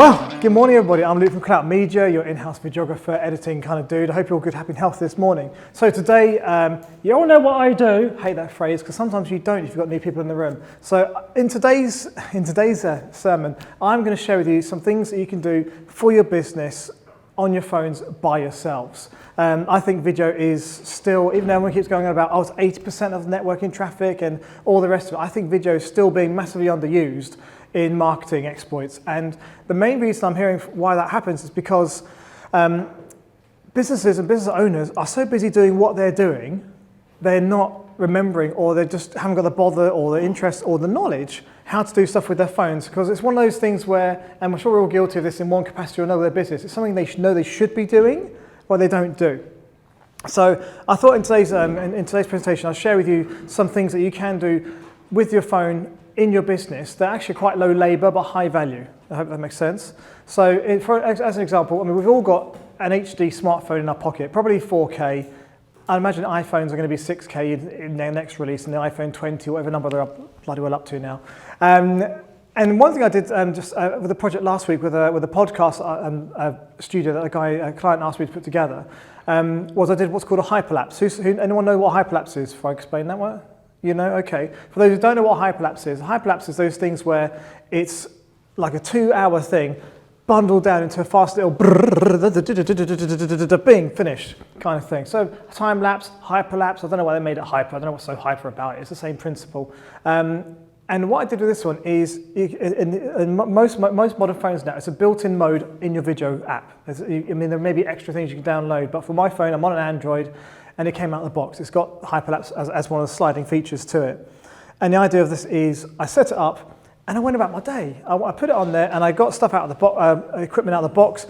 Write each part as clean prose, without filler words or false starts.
Well, good morning everybody. I'm Luke from Clout Media, your in-house videographer, editing kind of dude. I hope you're all good, happy and healthy this morning. So today, you all know what I do. Hate that phrase because sometimes you don't if you've got new people in the room. So in today's sermon, I'm going to share with you some things that you can do for your business on your phones by yourselves. I think video is still, even though everyone keeps going on about, oh, it's 80% of networking traffic and all the rest of it, I think video is still being massively underused in marketing exploits. And the main reason I'm hearing why that happens is because businesses and business owners are so busy doing what they're doing, they're not remembering, or they just haven't got the bother or the interest or the knowledge how to do stuff with their phones. Because it's one of those things where, and I'm sure we're all guilty of this in one capacity or another of their business, it's something they know they should be doing, but they don't do. So I thought in today's presentation, I'll share with you some things that you can do with your phone in your business. They're actually quite low labor but high value. I hope that makes sense. So as an example, I mean, we've all got an HD smartphone in our pocket, probably 4K. I imagine iPhones are going to be 6K in their next release, and the iPhone 20 or whatever number they're bloody well up to now. And one thing I did just with a project last week with a podcast studio that a client asked me to put together was I did what's called a hyperlapse. Anyone know what hyperlapse is before I explain that one? You know, okay. For those who don't know what hyperlapse is those things where it's like a 2-hour thing bundled down into a fast little bing, finished kind of thing. So time lapse, hyperlapse, I don't know why they made it hyper, I don't know what's so hyper about it, it's the same principle. And what I did with this one is, in most modern phones now, it's a built-in mode in your video app. I mean, there may be extra things you can download, but for my phone, I'm on an Android, and it came out of the box. It's got hyperlapse as one of the sliding features to it. And the idea of this is, I set it up, and I went about my day. I put it on there, and I got stuff out of the equipment out of the box.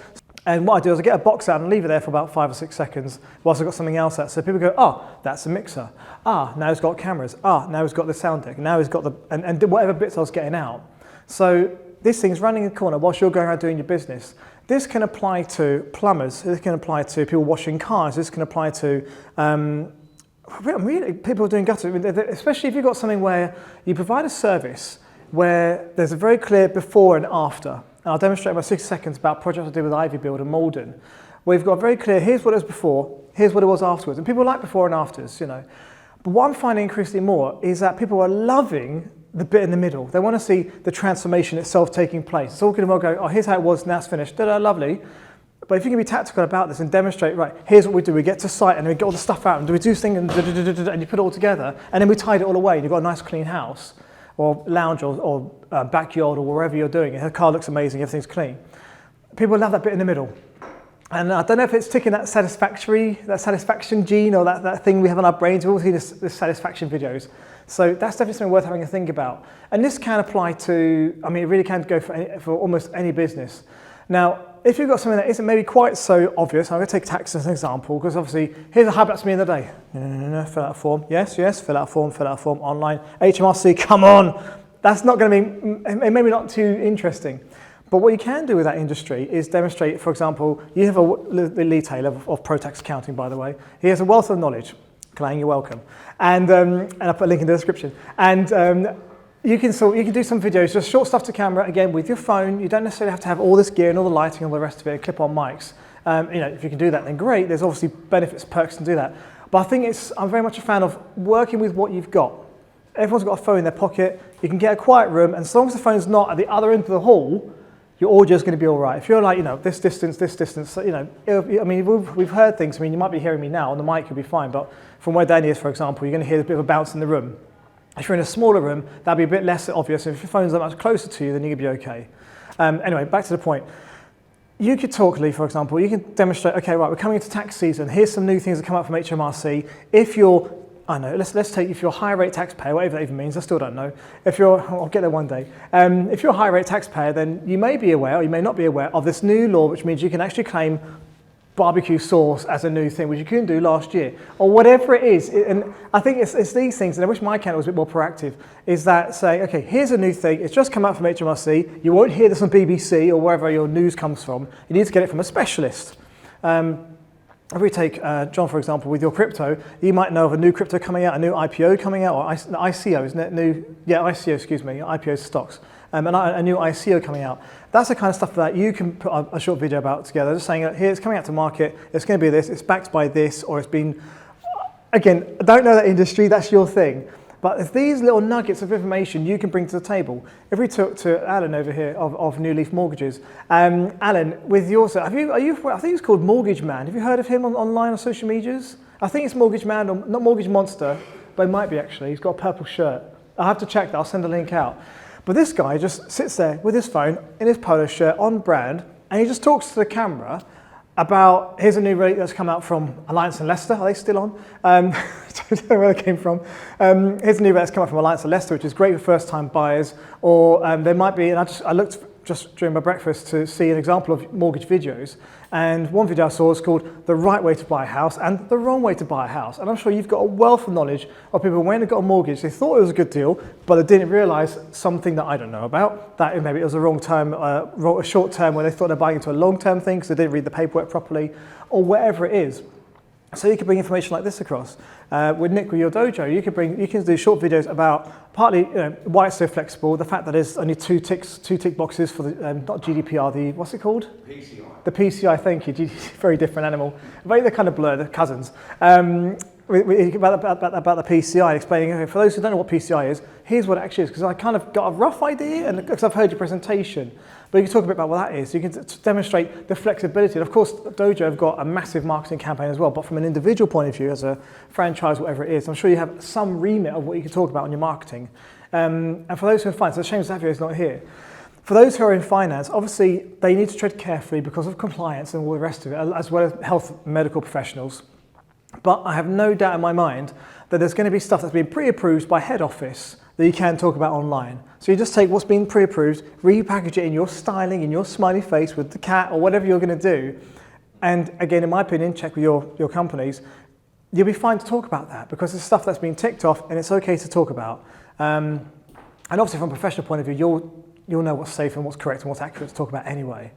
And what I do is I get a box out and leave it there for about 5 or 6 seconds whilst I've got something else out. So people go, oh, that's a mixer. Ah, now it's got cameras. Ah, now it's got the sound deck. Now it's got the, and whatever bits I was getting out. So this thing's running in the corner whilst you're going around doing your business. This can apply to plumbers. This can apply to people washing cars. This can apply to really people doing gutter. Especially if you've got something where you provide a service where there's a very clear before and after. And I'll demonstrate in about 60 seconds about projects I did with Ivy Build and Malden, where we've got very clear, here's what it was before, here's what it was afterwards. And people like before and afters, you know. But what I'm finding increasingly more is that people are loving the bit in the middle. They want to see the transformation itself taking place. It's all good and well going, oh, here's how it was, now it's finished, da-da, lovely. But if you can be tactical about this and demonstrate, right, here's what we do. We get to site and we get all the stuff out and we do this thing and you put it all together and then we tidy it all away and you've got a nice clean house or lounge or backyard or wherever you're doing it. Her car looks amazing, everything's clean. People love that bit in the middle. And I don't know if it's ticking that satisfaction gene or that thing we have in our brains. We all see this satisfaction videos. So that's definitely something worth having a think about. And this can apply to, I mean, it really can go for almost any business. Now, if you've got something that isn't maybe quite so obvious, I'm going to take tax as an example, because obviously, here's a hyperlapse me in the day. No, fill out a form. Yes, fill out a form, online. HMRC, come on. That's not going to be, maybe not too interesting. But what you can do with that industry is demonstrate, for example, you have Lee Taylor of Pro-Tax Accounting, by the way. He has a wealth of knowledge. Clang, you're welcome. And I'll put a link in the description. And you can do some videos, just short stuff to camera, again, with your phone. You don't necessarily have to have all this gear and all the lighting and all the rest of it, clip-on mics. You know, if you can do that, then great. There's obviously benefits, perks to do that. But I think I'm very much a fan of working with what you've got. Everyone's got a phone in their pocket. You can get a quiet room, and as long as the phone's not at the other end of the hall, your audio's going to be all right. If you're like, you know, this distance, you know, I mean, we've heard things. I mean, you might be hearing me now on the mic, you'll be fine. But from where Danny is, for example, you're going to hear a bit of a bounce in the room. If you're in a smaller room, that'll be a bit less obvious. If your phone's that much closer to you, then you'll be okay. Anyway, back to the point. You could talk, Lee, for example. You can demonstrate, okay, right, we're coming into tax season. Here's some new things that come up from HMRC. If you're, I know, let's take, if you're a high rate taxpayer, whatever that even means, I still don't know. I'll get there one day. If you're a high rate taxpayer, then you may be aware, or you may not be aware, of this new law, which means you can actually claim barbecue sauce as a new thing, which you couldn't do last year, or whatever it is. And I think it's these things, and I wish my account was a bit more proactive, is that saying, okay, here's a new thing, it's just come out from HMRC, you won't hear this on BBC or wherever your news comes from, you need to get it from a specialist. If we take John, for example, with your crypto, you might know of a new crypto coming out, a new IPO coming out, or ICO, isn't it? ICO, excuse me, IPO stocks. and a new ICO coming out. That's the kind of stuff that you can put a short video about together, just saying, here, it's coming out to market, it's going to be this, it's backed by this, or it's been, again, I don't know that industry, that's your thing. But it's these little nuggets of information you can bring to the table. If we talk to Alan over here of New Leaf Mortgages, Alan, with yours, I think it's called Mortgage Man. Have you heard of him online on social medias? I think it's Mortgage Man, or not Mortgage Monster, but it might be actually. He's got a purple shirt. I'll have to check that. I'll send a link out. But this guy just sits there with his phone in his polo shirt on brand, and he just talks to the camera about, here's a new rate that's come out from Alliance and Leicester. Are they still on? I don't know where they came from. Here's a new rate that's come out from Alliance and Leicester, which is great for first-time buyers. Or there might be, and I looked just during my breakfast to see an example of mortgage videos. And one video I saw was called The Right Way to Buy a House and The Wrong Way to Buy a House. And I'm sure you've got a wealth of knowledge of people when they got a mortgage, they thought it was a good deal, but they didn't realise something that I don't know about, that maybe it was a wrong term, a short term where they thought they're buying into a long-term thing because they didn't read the paperwork properly, or whatever it is. So you can bring information like this across. With Nick, with your dojo, you can do short videos about partly why it's so flexible, the fact that there's only two tick boxes for the not GDPR, what's it called? PCI. The PCI, thank you. Very different animal. But they're kind of blur, they're cousins. About the PCI, explaining, okay, for those who don't know what PCI is, here's what it actually is, because I kind of got a rough idea, and because I've heard your presentation. But you can talk a bit about what that is. You can demonstrate the flexibility. And of course, Dojo have got a massive marketing campaign as well, but from an individual point of view, as a franchise, whatever it is, I'm sure you have some remit of what you can talk about on your marketing. And for those who are in finance, it's a shame Xavier is not here. For those who are in finance, obviously, they need to tread carefully because of compliance and all the rest of it, as well as health and medical professionals. But I have no doubt in my mind that there's going to be stuff that's been pre-approved by head office that you can talk about online. So you just take what's been pre-approved, repackage it in your styling, in your smiley face with the cat or whatever you're going to do. And again, in my opinion, check with your companies, you'll be fine to talk about that because it's stuff that's been ticked off and it's okay to talk about. And obviously from a professional point of view, you'll know what's safe and what's correct and what's accurate to talk about anyway.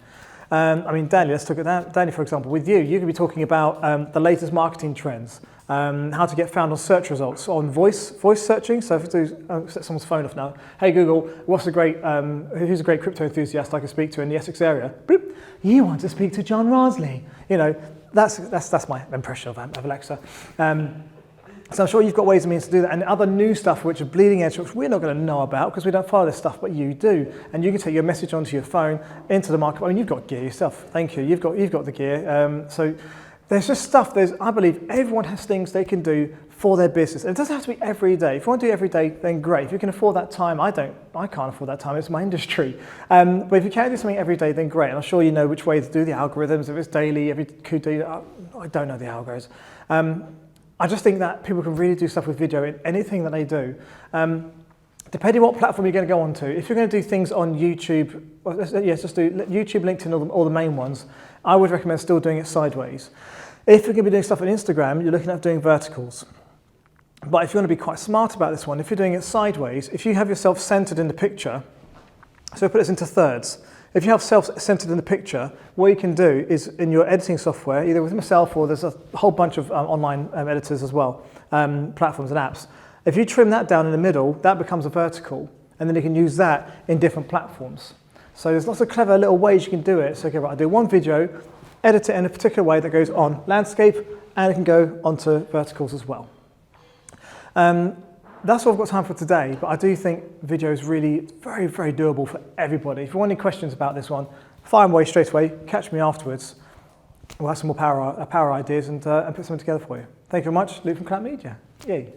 I mean, Danny, let's talk about Danny, for example. With you can be talking about the latest marketing trends, how to get found on search results, on voice searching. So if you do, set someone's phone off now. Hey Google, who's a great crypto enthusiast I can speak to in the Essex area? Boop, you want to speak to John Rasley? You know, that's my impression of Alexa. So I'm sure you've got ways and means to do that, and other new stuff which are bleeding edge, which we're not going to know about because we don't follow this stuff, but you do. And you can take your message onto your phone, into the market. I mean, you've got gear yourself. Thank you. You've got the gear. So there's just stuff. I believe everyone has things they can do for their business. And it doesn't have to be every day. If you want to do it every day, then great. If you can afford that time, I can't afford that time. It's my industry. But if you can do something every day, then great. And I'm sure you know which way to do the algorithms. If it's daily, I don't know the algorithms. I just think that people can really do stuff with video in anything that they do. Depending on what platform you're going to go onto, if you're going to do things on YouTube, just do YouTube, LinkedIn, all the main ones, I would recommend still doing it sideways. If you're going to be doing stuff on Instagram, you're looking at doing verticals. But if you want to be quite smart about this one, if you're doing it sideways, if you have yourself centered in the picture, so put this into thirds. If you have self-centered in the picture, what you can do is in your editing software, either with myself or there's a whole bunch of online editors as well, platforms and apps. If you trim that down in the middle, that becomes a vertical, and then you can use that in different platforms. So there's lots of clever little ways you can do it. So okay, right, I do one video, edit it in a particular way that goes on landscape, and it can go onto verticals as well. That's all I've got time for today, but I do think video is really very, very doable for everybody. If you want any questions about this one, fire them away straight away, catch me afterwards. We'll have some more power ideas and put something together for you. Thank you very much. Luke from Clout Media. Yay.